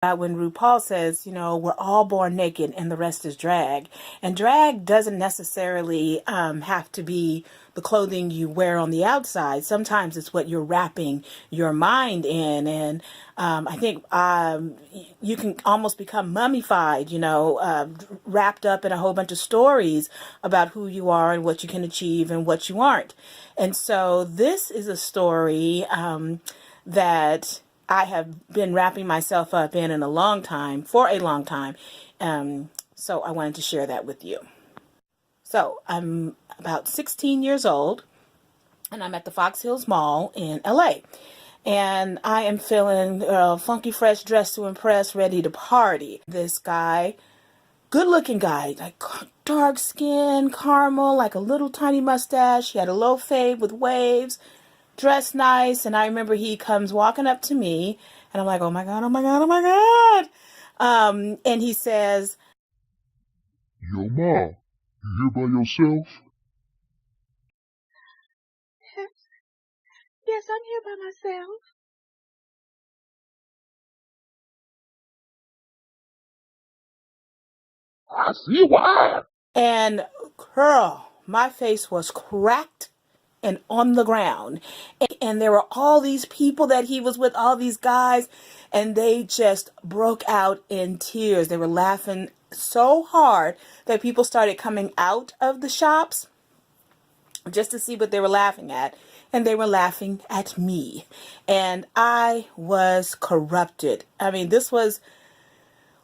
when RuPaul says, we're all born naked and the rest is drag. And drag doesn't necessarily have to be the clothing you wear on the outside. Sometimes it's what you're wrapping your mind in. And I think you can almost become mummified, wrapped up in a whole bunch of stories about who you are and what you can achieve and what you aren't. And so this is a story that I have been wrapping myself up in for a long time. So I wanted to share that with you. So I'm about 16 years old and I'm at the Foxhills Mall in LA. And I am feeling funky, fresh, dressed to impress, ready to party. This guy, good looking guy, like dark skin, caramel, like a little tiny mustache. He had a low fade with waves. Dressed nice, and I remember he comes walking up to me, and I'm like, oh my God, oh my God, oh my God. And he says, Yo, Ma, you here by yourself? Yes, I'm here by myself. I see why. And girl, my face was cracked and on the ground. And there were all these people that he was with, all these guys, and they just broke out in tears. They were laughing so hard that people started coming out of the shops just to see what they were laughing at. And they were laughing at me. And I was corrupted. I mean, this was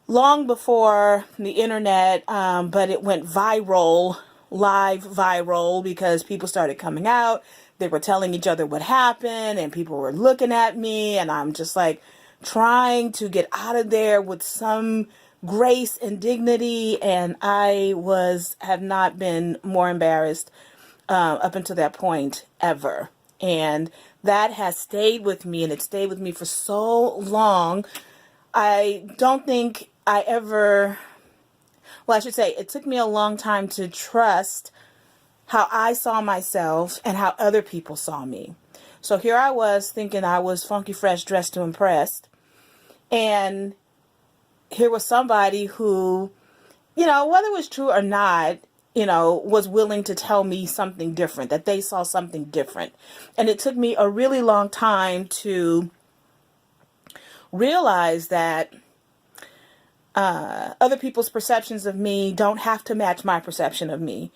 long before the internet, but it went viral, live viral, because people started coming out. They were telling each other what happened, and people were looking at me, and I'm just like trying to get out of there with some grace and dignity, and I have not been more embarrassed up until that point ever. And that has stayed with me, and it stayed with me for so long. I don't think I should say it took me a long time to trust how I saw myself and how other people saw me. So here I was thinking I was funky, fresh, dressed to impress. And here was somebody who, whether it was true or not, was willing to tell me something different, that they saw something different. And it took me a really long time to realize that other people's perceptions of me don't have to match my perception of me.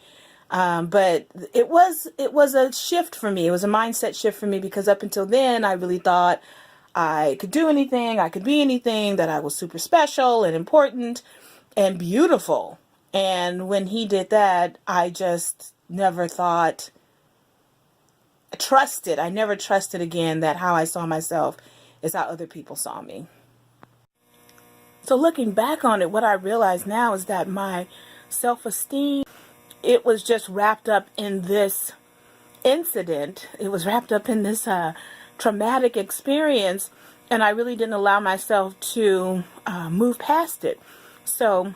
But it was a shift for me. It was a mindset shift for me, because up until then, I really thought I could do anything, I could be anything, that I was super special and important and beautiful. And when he did that, I just never I never trusted again that how I saw myself is how other people saw me. So looking back on it, what I realize now is that my self-esteem, it was just wrapped up in this incident. It was wrapped up in this traumatic experience, and I really didn't allow myself to move past it. So,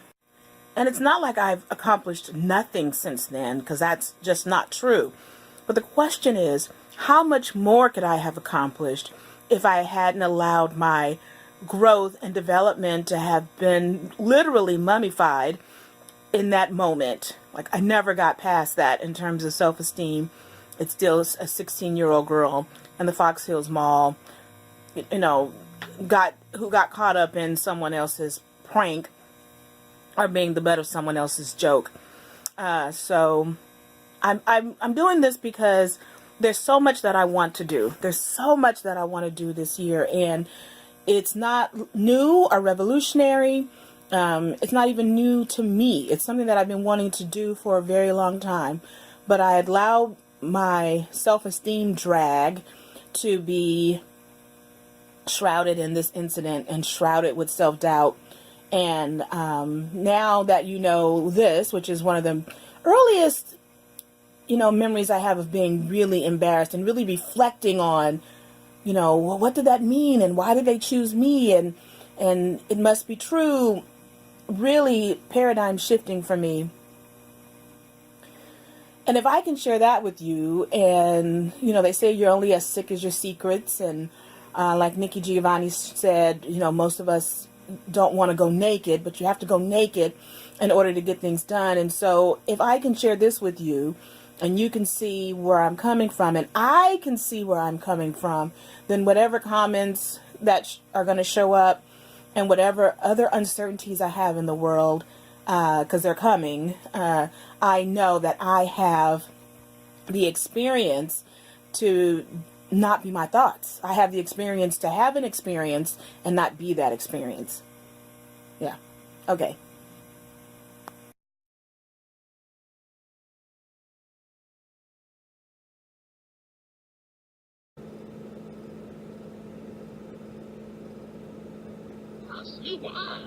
and it's not like I've accomplished nothing since then, because that's just not true. But the question is, how much more could I have accomplished if I hadn't allowed my growth and development to have been literally mummified in that moment? Like, I never got past that in terms of self-esteem. It's still a 16-year-old girl in the Foxhills Mall, who got caught up in someone else's prank or being the butt of someone else's joke. So I'm doing this because there's so much that I want to do. There's so much that I want to do this year, and it's not new or revolutionary. It's not even new to me. It's something that I've been wanting to do for a very long time, but I allowed my self-esteem drag to be shrouded in this incident and shrouded with self-doubt. And now that you know this, which is one of the earliest, memories I have of being really embarrassed and really reflecting on, well, what did that mean, and why did they choose me, and it must be true. Really paradigm shifting for me. And if I can share that with you, and they say you're only as sick as your secrets, and like Nikki Giovanni said, most of us don't want to go naked, but you have to go naked in order to get things done. And so if I can share this with you and you can see where I'm coming from and I can see where I'm coming from, then whatever comments that are going to show up and whatever other uncertainties I have in the world, because they're coming, I know that I have the experience to not be my thoughts. I have the experience to have an experience and not be that experience. Yeah. Okay. I see why.